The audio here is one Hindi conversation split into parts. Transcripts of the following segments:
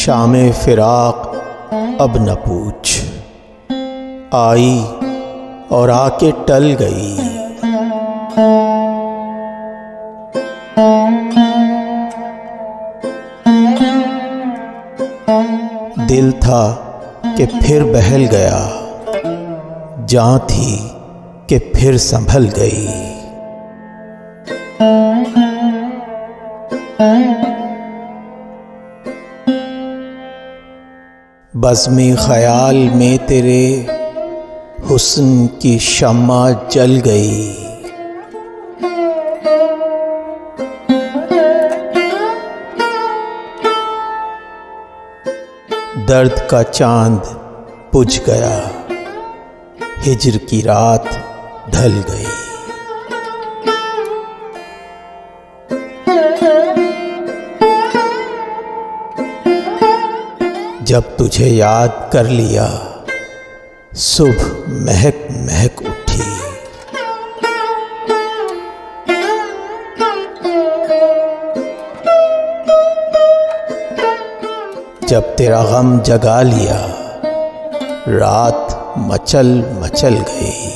शामे फिराक अब न पूछ, आई और आके टल गई। दिल था कि फिर बहल गया, जान थी कि फिर संभल गई। बज़्मे ख़याल में तेरे हुस्न की शम्मा जल गई। दर्द का चांद बुझ गया, हिज्र की रात ढल गई। जब तुझे याद कर लिया, सुबह महक महक उठी। जब तेरा गम जगा लिया, रात मचल मचल गई।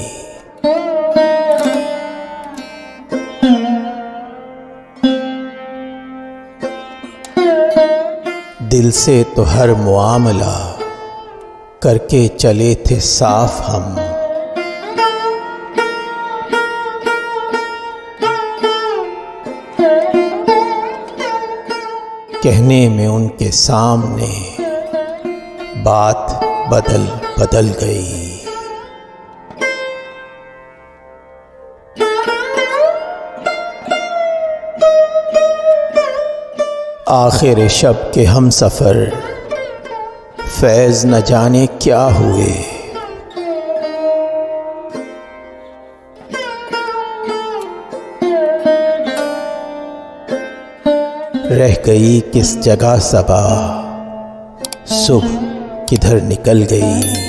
दिल से तो हर मुआमला करके चले थे साफ हम, कहने में उनके सामने बात बदल बदल गई। आखिर शब के हम सफ़र फैज़ न जाने क्या हुए। रह गई किस जगह सबा, सुबह किधर निकल गई।